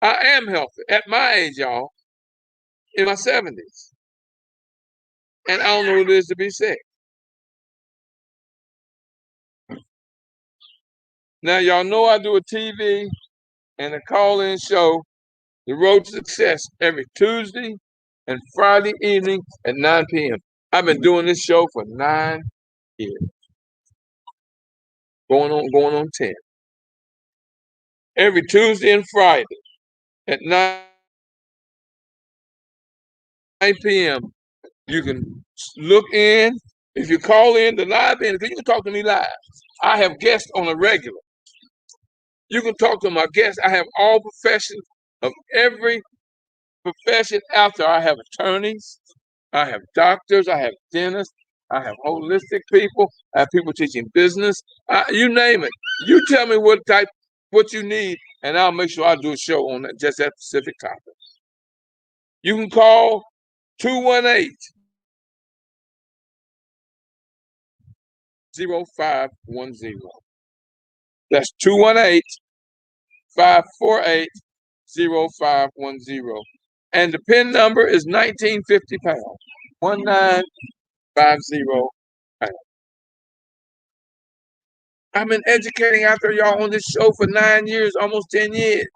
I am healthy at my age, y'all, in my 70s. And I don't know what it is to be sick. Now, y'all know I do a TV and a call-in show, The Road to Success, every Tuesday and Friday evening at 9 p.m. I've been doing this show for 9 years, going on 10. Every Tuesday and Friday at 9 p.m. You can look in. If you call in the live in, you can talk to me live. I have guests on a regular. You can talk to my guests. I have all professions of every profession out there. I have attorneys, I have doctors, I have dentists, I have holistic people, I have people teaching business. You name it. You tell me what you need, and I'll make sure I do a show on that, just that specific topic. You can call 218-0510. That's 218-548-0510. And the PIN number is 1950 pounds. 1950 pounds. I've been educating out there, y'all, on this show for 9 years, almost 10 years.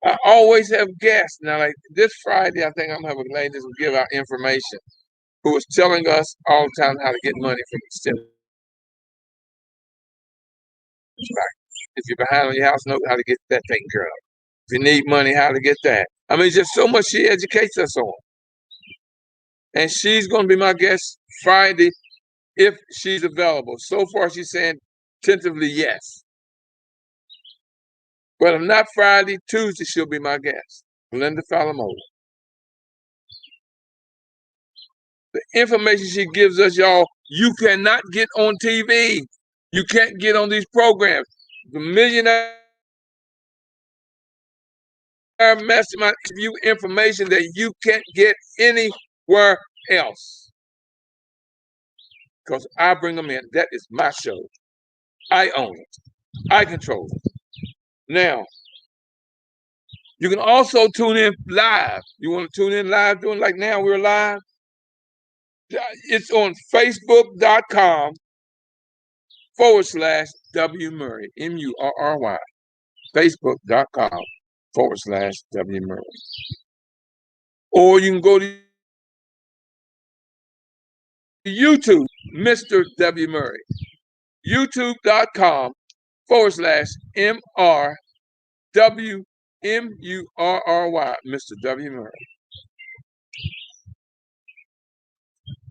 I always have guests. Now, like this Friday, I think I'm having a lady who give out information, who is telling us all the time how to get money from the stimulus. If you're behind on your house note, how to get that taken care of. If you need money, how to get that. I mean, just so much she educates us on. And she's going to be my guest Friday if she's available. So far, she's saying tentatively yes. But if not Friday, Tuesday, she'll be my guest, Linda Falamola. The information she gives us, y'all, you cannot get on TV. You can't get on these programs. The Millionaire Mastermind gives you information that you can't get anywhere else. Because I bring them in. That is my show. I own it. I control it. Now, you can also tune in live. You want to tune in live, doing like now we're live? It's on Facebook.com/W Murry, Murry. Facebook.com/W Murry. Or you can go to YouTube, Mr. W Murry. YouTube.com/MRWMURRY, Mr. W Murry.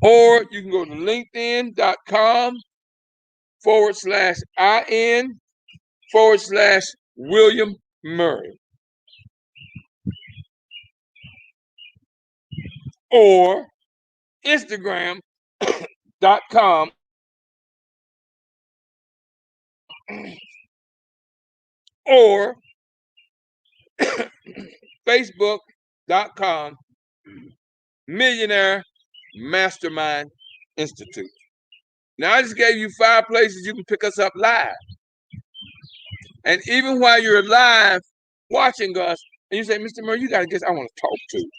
Or you can go to LinkedIn.com/IN/William Murry. Or Instagram.com or Facebook.com Millionaire Mastermind Institute. Now, I just gave you 5 places you can pick us up live. And even while you're live watching us, and you say, Mr. Murry, you got a guest I want to talk to,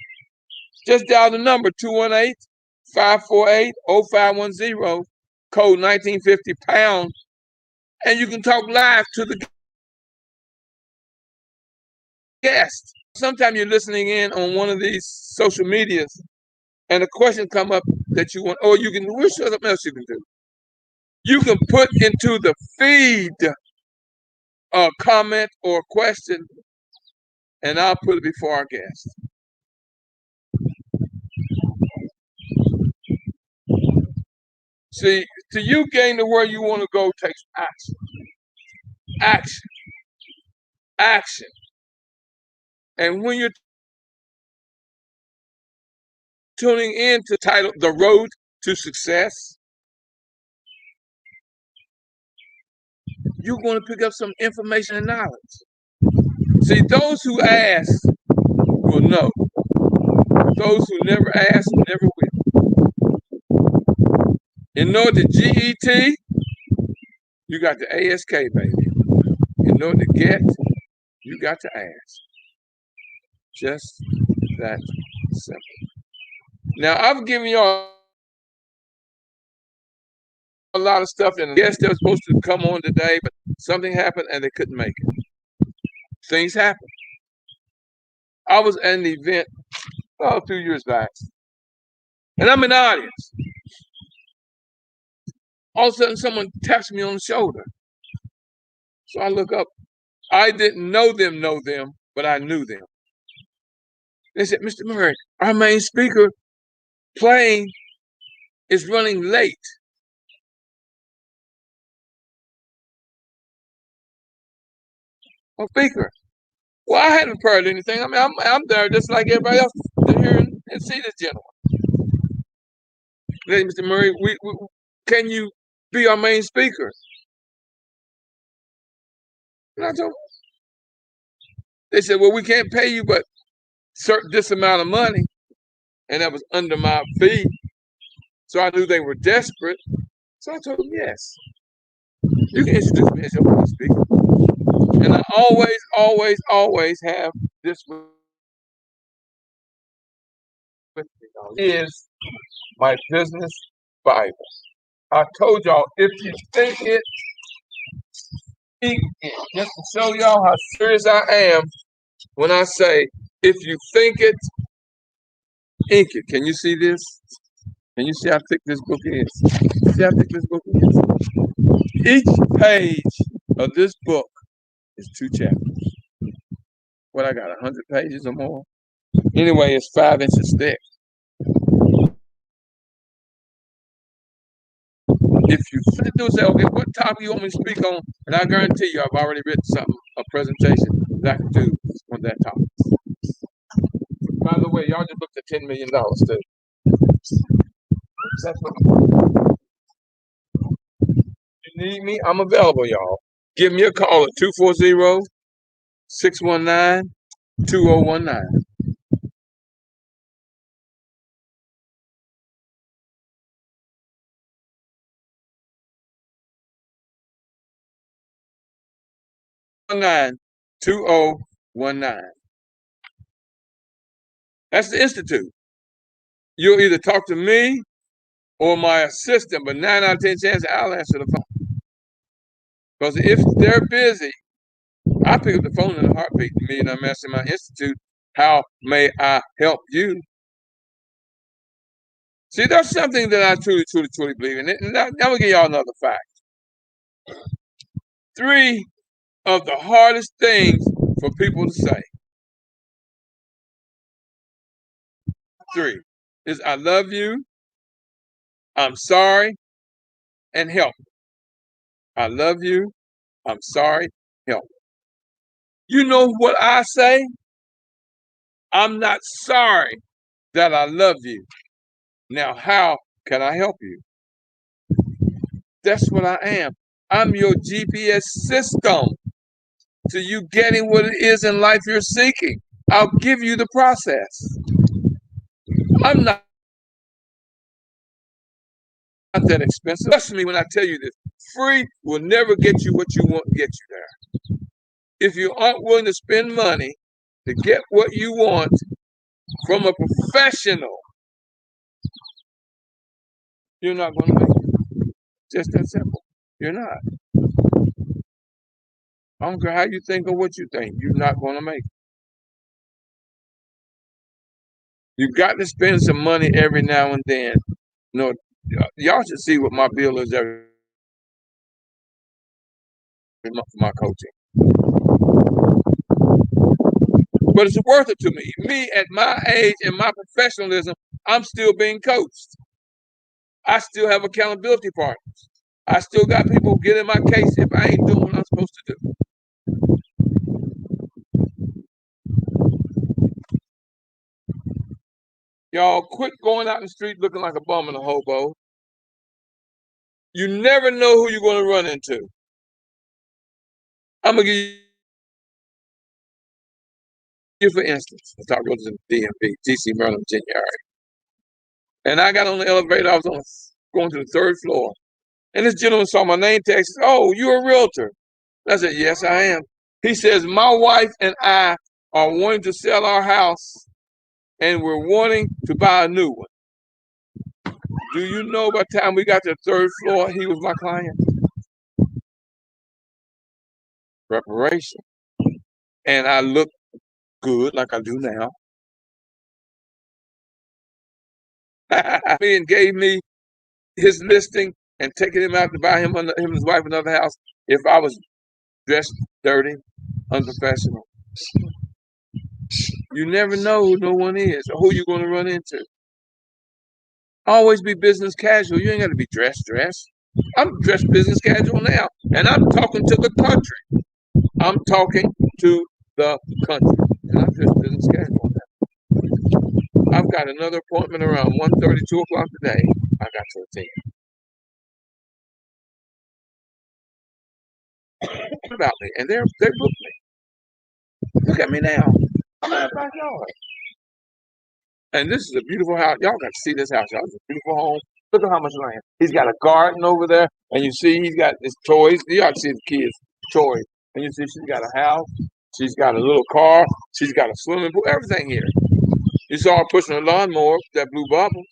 just dial the number 218-548-0510, code 1950 pound, and you can talk live to the guest. Sometimes you're listening in on one of these social medias, and a question come up that you want, or you can, what's something else you can do? You can put into the feed a comment or question, and I'll put it before our guest. See, to you getting to where you want to go takes action. Action. Action. And when you're tuning in to title The Road to Success, you're going to pick up some information and knowledge. See, those who ask will know. Those who never ask never will. In order to GET, you got the ASK, baby. In order to get, you got to ask. Just that simple. Now, I've given y'all a lot of stuff, and yes, they were supposed to come on today, but something happened and they couldn't make it. Things happen. I was at an event a few years back, and I'm in the audience. All of a sudden, someone taps me on the shoulder. So I look up. I didn't know them, but I knew them. They said, "Mr. Murry, our main speaker plane is running late." Oh, speaker. Well, I hadn't heard anything. I mean, I'm there just like everybody else to hear and see this gentleman. They said, "Mr. Murry, can you be our main speaker?" And I told them, they said, "Well, we can't pay you but this amount of money," and that was under my fee. So I knew they were desperate. So I told them, "Yes, you can introduce me as your main speaker." And I always have this with me. Is my business Bible. I told y'all, if you think it, speak it. Just to show y'all how serious I am when I say, if you think it, ink it. Can you see this? Can you see how thick this book is? See how thick this book is? Each page of this book is 2 chapters. What I got, 100 pages or more? Anyway, it's 5 inches thick. If you do say, okay, what topic you want me to speak on? And I guarantee you, I've already written something, a presentation that I can do on that topic. By the way, y'all just looked at $10 million too. That's what you need me, I'm available, y'all. Give me a call at 240-619-2019. 2019. That's the Institute. You'll either talk to me or my assistant, but 9 out of 10 chances I'll answer the phone. Because if they're busy, I pick up the phone in a heartbeat. Millionaire Mastermind Institute. How may I help you? See, that's something that I truly believe in. And I'm gonna give y'all another fact. 3 of the hardest things for people to say. 3 is I love you, I'm sorry, and help. I love you, I'm sorry, help. You know what I say? I'm not sorry that I love you. Now, how can I help you? That's what I am. I'm your GPS system to you getting what it is in life you're seeking. I'll give you the process. I'm not that expensive. Trust me when I tell you this. Free will never get you what you want to get you there. If you aren't willing to spend money to get what you want from a professional, you're not going to make it. Just that simple. You're not. I don't care how you think or what you think. You're not going to make it. You got to spend some money every now and then. You know, y'all should see what my bill is every month for my coaching. But it's worth it to me. Me at my age and my professionalism, I'm still being coached. I still have accountability partners. I still got people getting my case if I ain't doing what I'm supposed to do. Y'all quit going out in the street looking like a bum and a hobo. You never know who you're going to run into. I'm going to give you, for instance, I talk to the DMV, DC, Maryland, Virginia area. And I got on the elevator. I was going to the 3rd floor. And this gentleman saw my name tag. He said, "Oh, you're a realtor." I said, "Yes, I am." He says, "My wife and I are wanting to sell our house and we're wanting to buy a new one." Do you know by the time we got to the third floor, he was my client? Preparation. And I looked good like I do now. And gave me his listing and taking him out to buy him and his wife another house if I was dressed dirty, unprofessional. You never know who no one is or who you're going to run into. Always be business casual. You ain't got to be dressed. I'm dressed business casual now, and I'm talking to the country. I'm talking to the country, and I'm just business casual now. I've got another appointment around 1:30, 2 o'clock today. I got to attend. About me, and they booked me. Look at me now. I'm in the backyard. And this is a beautiful house. Y'all got to see this house. Y'all. It's a beautiful home. Look at how much land. He's got a garden over there, and you see he's got his toys. You ought to see the kids' toys. And you see she's got a house. She's got a little car. She's got a swimming pool. Everything here. You saw her pushing a lawnmower, that blue bubble.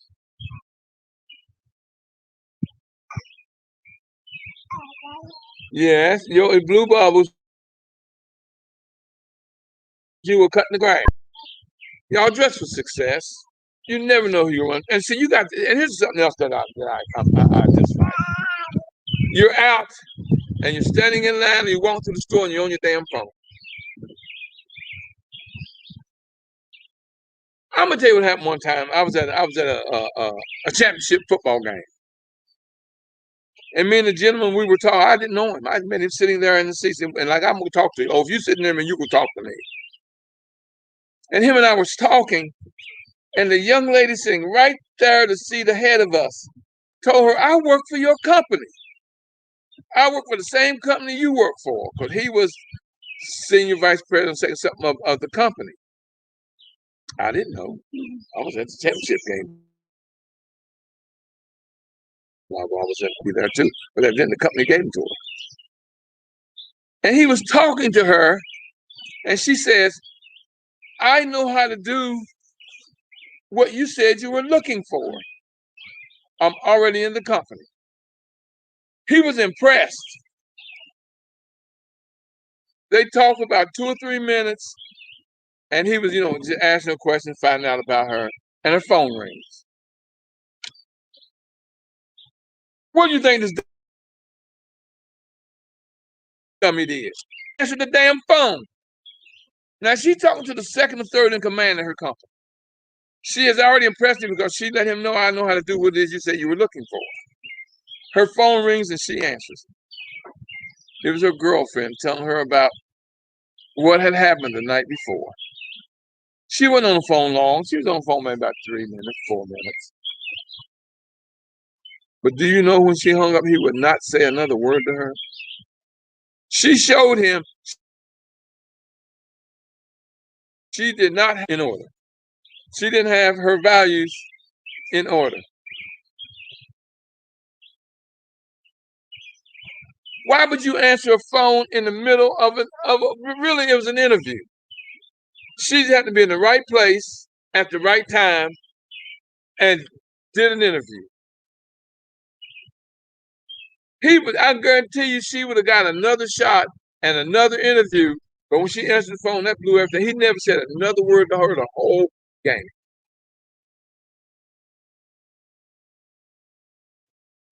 Yes, your blue bubbles. She was cutting the grass. Y'all dress for success. You never know who you're on. And see, you got. And here's something else that I just find. You're out, and you're standing in line, and you walk through the store, and you're on your damn phone. I'm gonna tell you what happened one time. I was at a championship football game, and me and the gentleman we were talking. I didn't know him. I met him sitting there in the seats, and like I'm gonna talk to you. Oh, if you sitting there, man, you can talk to me. And him and I was talking, and the young lady sitting right there to see the head of us told her, "I work for your company. I work for the same company you work for," because he was senior vice president, second something of the company. I didn't know. I was at the championship game. I was at to be there too, but then the company gave him to her. And he was talking to her, and she says, "I know how to do what you said you were looking for. I'm already in the company." He was impressed. They talked about 2 or 3 minutes, and he was, just asking her questions, finding out about her, and her phone rings. What do you think this dummy did? Answered the damn phone. Now she's talking to the second or third in command of her company. She has already impressed him because she let him know, "I know how to do what it is you said you were looking for." Her phone rings and she answers. It was her girlfriend telling her about what had happened the night before. She wasn't on the phone long. She was on the phone maybe about 3 minutes, 4 minutes. But do you know when she hung up, he would not say another word to her? She showed him she did not have in order. She didn't have her values in order. Why would you answer a phone in the middle of really it was an interview? She had to be in the right place at the right time and did an interview. I guarantee you she would have got another shot and another interview. But when she answered the phone, that blew everything. He never said another word to her the whole game.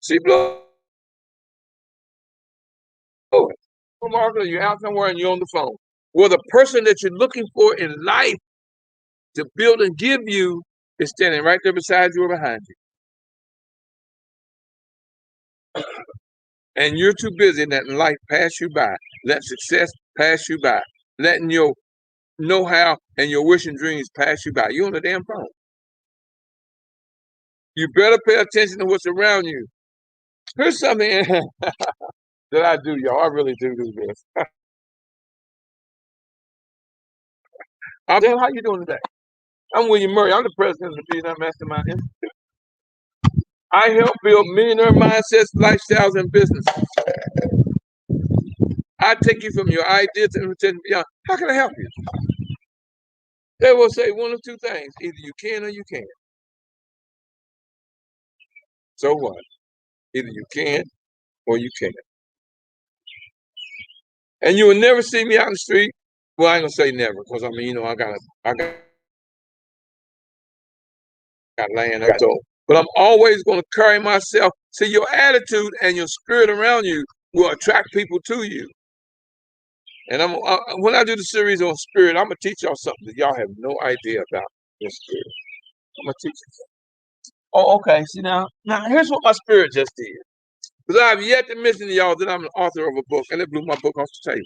She blew it. Marketer, you're out somewhere and you're on the phone. Well, the person that you're looking for in life to build and give you is standing right there beside you or behind you. And you're too busy letting life pass you by, let success pass you by, letting your know-how and your wish and dreams pass you by. You're on the damn phone. You better pay attention to what's around you. Here's something that I do, y'all. I really do this. How you doing today? I'm William Murry. I'm the president of the Millionaire Mastermind Institute. I help build millionaire mindsets, lifestyles, and businesses. I take you from your ideas and beyond. How can I help you? They will say one of two things. Either you can or you can't. So what? Either you can or you can't. And you will never see me out in the street. Well, I ain't gonna say never, because I mean, I got land, so. But I'm always gonna carry myself. See, your attitude and your spirit around you will attract people to you. And when I do the series on spirit, I'm gonna teach y'all something that y'all have no idea about your spirit. I'm gonna teach you something. Oh, okay. See now here's what my spirit just did. Because I have yet to mention to y'all that I'm the author of a book, and it blew my book off the table.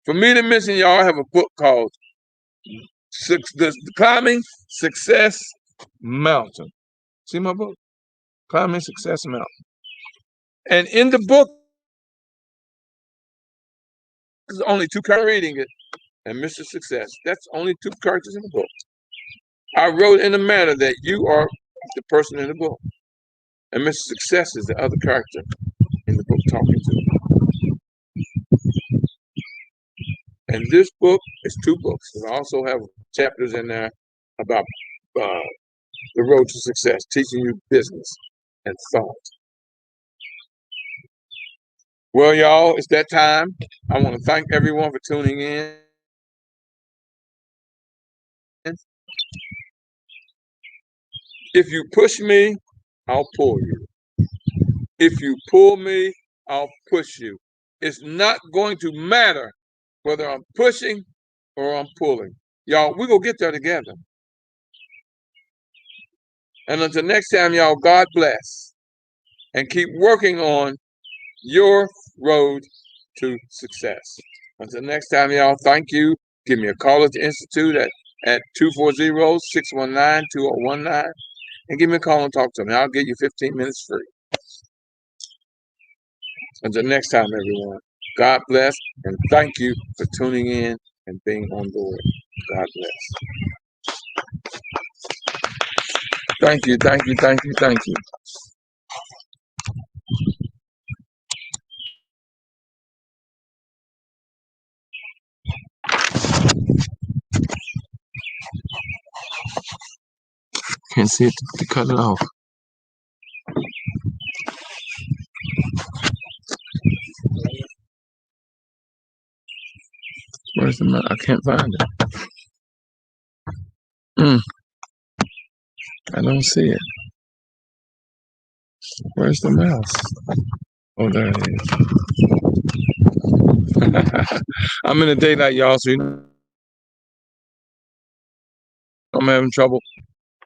For me to mention y'all, I have a book called The Climbing Success Mountain. See my book? Climbing Success Mountain. And in the book, there's only two characters reading it, and Mr. Success. That's only two characters in the book. I wrote in a manner that you are the person in the book, and Mr. Success is the other character in the book talking to you. And this book is two books. And I also have chapters in there about the road to success, teaching you business and thought. Well, y'all, it's that time. I want to thank everyone for tuning in. If you push me, I'll pull you. If you pull me, I'll push you. It's not going to matter whether I'm pushing or I'm pulling. Y'all, we're going to get there together. And until next time, y'all, God bless. And keep working on your road to success. Until next time, y'all, thank you. Give me a call at the Institute at 240-619-2019. And give me a call and talk to me. I'll give you 15 minutes free. Until next time, everyone, God bless, and thank you for tuning in and being on board. God bless. Thank you, thank you, thank you, thank you. Can't see it to cut it off. Where's the mouse? I can't find it. I don't see it. Where's the mouse? Oh, there it is. I'm in the daylight, y'all, so you know I'm having trouble.